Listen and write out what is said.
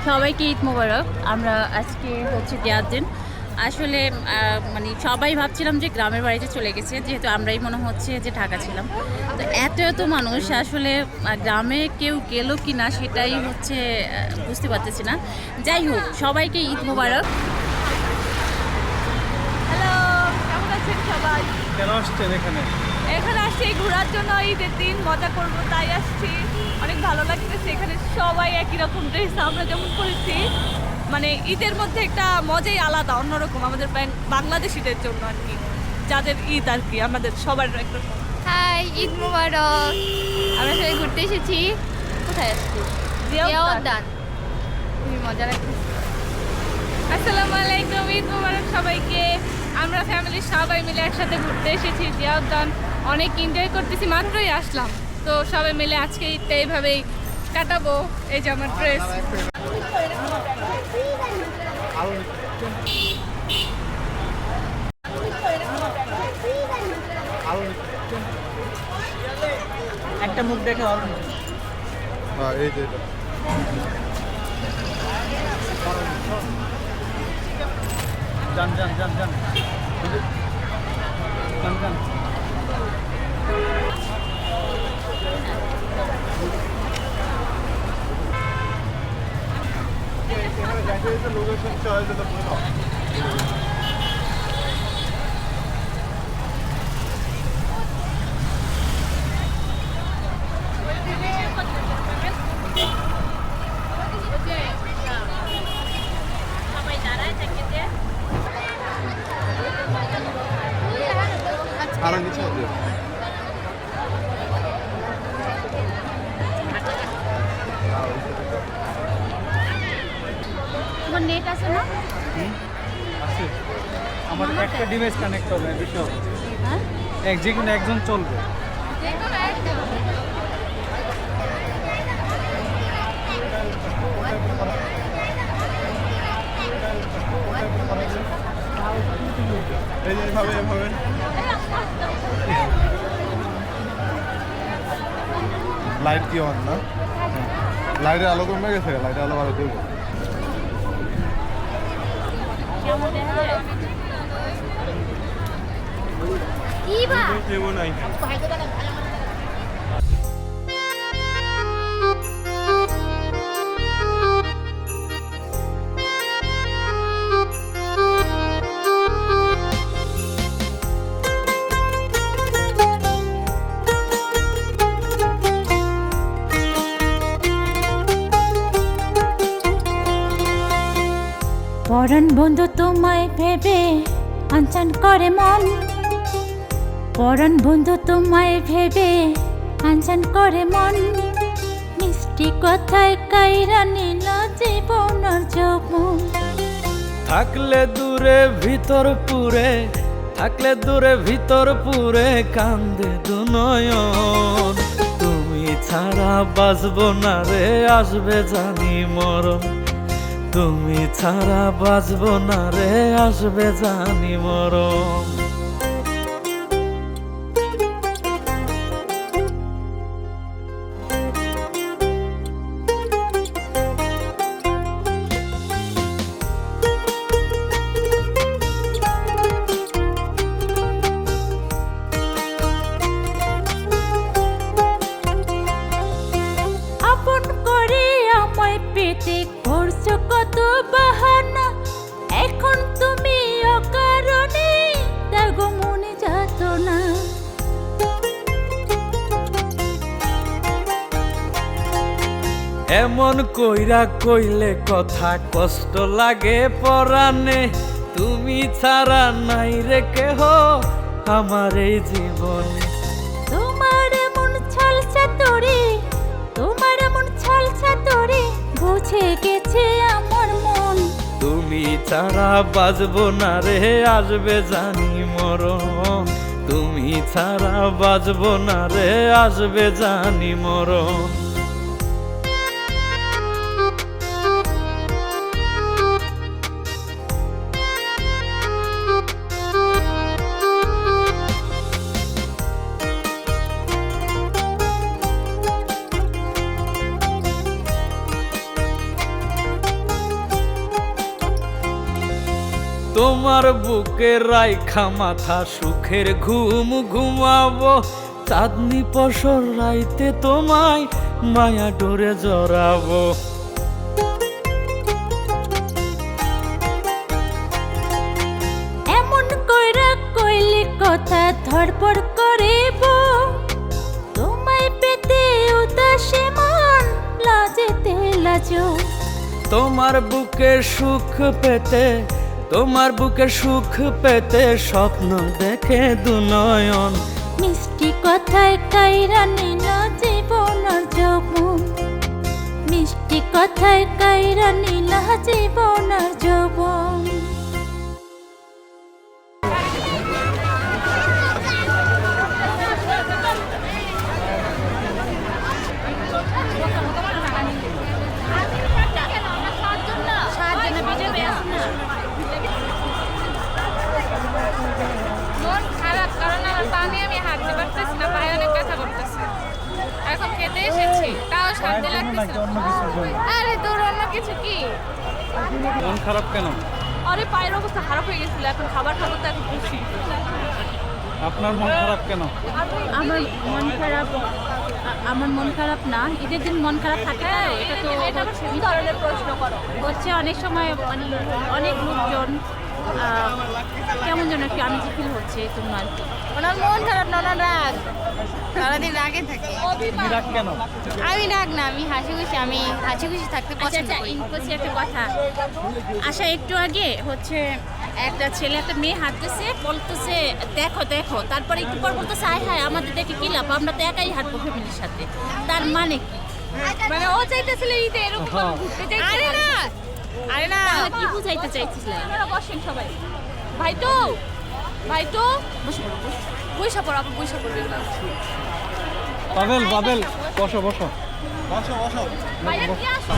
সবাইকে ঈদ মোবারক। আমরা আজকে হচ্ছে দেওয়ার দিন। আসলে মানে সবাই ভাবছিলাম যে গ্রামের বাড়িতে চলে গেছে, যেহেতু আমরাই মনে হচ্ছে যে ঢাকা ছিলাম। তো এত মানুষ আসলে গ্রামে কেউ গেল কি না সেটাই হচ্ছে বুঝতে পারতেছি না। যাই হোক, সবাইকে ঈদ মোবারক। হ্যালো, কেমন আছেন সবাই? কেন আসছেন এখানে? এখানে আসছি ঘোরার জন্য, ঈদের দিন মজা করব তাই আসছি। অনেক ভালো লাগতেছে, এখানে সবাই একই রকম ড্রেস আমরা যেমন করেছি। মানে ঈদের মধ্যে একটা মজাই আলাদা, অন্যরকম আমাদের বাংলাদেশিদের জন্য আর কি, যাদের ঈদ আর কি আমাদের সবার একরকম। হাই, ঈদ মোবারক। আমরা সবাই ঘুরতে এসেছি। কোথায় আসছি? জিয়াউদ্দান। খুবই মজা লাগতেছে। আসসালামু আলাইকুম, ঈদ মোবারক সবাইকে। আমরা ফ্যামিলির সবাই মিলে একসাথে ঘুরতে এসেছি জিয়াউদ্দান। অনেক এনজয় করতেছি, মাত্রই আসলাম। তো সবাই মিলে আজকে ঈদটা এইভাবেই কাটাবো। এই যে আমার ড্রেস। একটা মুখ দেখে হবে না। হ্যাঁ, এই যে যান যান যান যান যান যান। লোকেশন চয়েস দিলে বলো। আরো নিচে আছে। তোমার নেট আছে না? আছে। আমার একটা ডিভাইস কানেক্ট হবে, বেশি হবে। হ্যাঁ, যে কোনো একজন চলবে। এই যে এভাবে এভাবে লাইট কি অন না? লাইটের আলো কমে গেছে, লাইটের আলো বাড়াতে হবে। কেমন নাই? পরাণ বন্ধু তোমায় ভেবে আনচান করে মন। পরাণ বন্ধু তোমায় ভেবে আনচান করে মন। মিষ্টি কথায় কাইরা নিল জীবন যৌবন। থাকলে দূরে ভিতর পুরে, থাকলে দূরে ভিতর পুরে কান্দে দুনয়ন। তুমি ছাড়া বাঁচবো না রে, আসবে জানি মরণ। তুমি ছাড়া বাঁচবো না রে, আসবে জানি মরণ। আপন করে আমায় পেতে করছো কত বাহানা। এখন তুমি অকারণে দেখো মনে যাত না। এমন কইরা কইলে কথা কষ্ট লাগে পরাণে। তুমি ছাড়া নাই রে কেহ আমার এই জীবনে। তোমার এমন ছলসা তোরে, তোমার এমন ছলসা তোরে বুঝে গেছে আমার মন। তুমি ছাড়া বাঁচবো না রে, আসবে জানি মরণ। তুমি ছাড়া বাঁচবো না রে, আসবে জানি মরণ। তোমার বুকে রাইখা মাথা সুখের ঘুম ঘুমাবো, চাঁদনি পশর রাইতে তোমায় মায়া ডোরে জড়াবো। এমন কইরা কইলে কথা ধরপড় করিব, তোমায় পেতে উদাসে মন লাজেতে লাজো। তোমার বুকের সুখ পেতে, তোমার বুকের সুখ পেতে স্বপ্ন দেখে দুনয়ন। মিষ্টি কথায় কাইরা নিল জীবন আর যৌবন, মিষ্টি কথায় কাইরা নিল জীবন আর যৌবন। মন খারাপ কারণ আমার পা নিয়ে আমি হাঁটতে পারতেছি না, পায়ে অনেক ব্যথা করতেছে। এখন খেতে এসেছি তাও শান্তি লাগতেছে অন্য না। কিছুর জন্য আরে তোর অন্য কিছু কি? মন খারাপ কেন? আরে পায়ের অবস্থা খারাপ হয়ে গেছিল, এখন খাবার খাবো তো এখন খুশি। আপনার মন খারাপ কেন? আমার মন খারাপ না, ঈদের দিন মন খারাপ থাকে তো, এটা তো এটা কোন ধরনের প্রশ্ন করো? হচ্ছে অনেক সময় মানে অনেক লোকজন কেমন যেন একটু আনইজি ফিল হচ্ছে তোমার। ওনার মন খারাপ না, ওনার রাগ, সারাদিন রাগে থাকে। আপনি রাগ কেন? আমি রাগ না, আমি হাসি খুশি, আমি হাসি খুশি থাকতে আচ্ছা পছন্দ আচ্ছা, করি। ইনকোসি একটা কথা। আশা একটু আগে হচ্ছে একটা ছেলে একটা মেয়ে হাঁটতেছে, বলতেছে দেখো দেখো, তারপরে একটু পর বলতেছে হায় হায় আমাদের দেখে কি লাভ, আমরা তো একাই হাঁটবো ফ্যামিলির সাথে। তার মানে কি? মানে ও চাইতেছিল ঈদে এরকম ভাবে ঘুরতে যাইতে। আরে না, আরে না, তাহলে কি বুঝাইতে চাইছিলেন? আপনারা বসেন সবাই। ভাই তো বসে পড়ো, পয়সা পড়ো, আপনি পয়সা পড়বেন না। বাবেল বাবেল বসো বসো। বসো বসো। ভাইয়া কি আসো?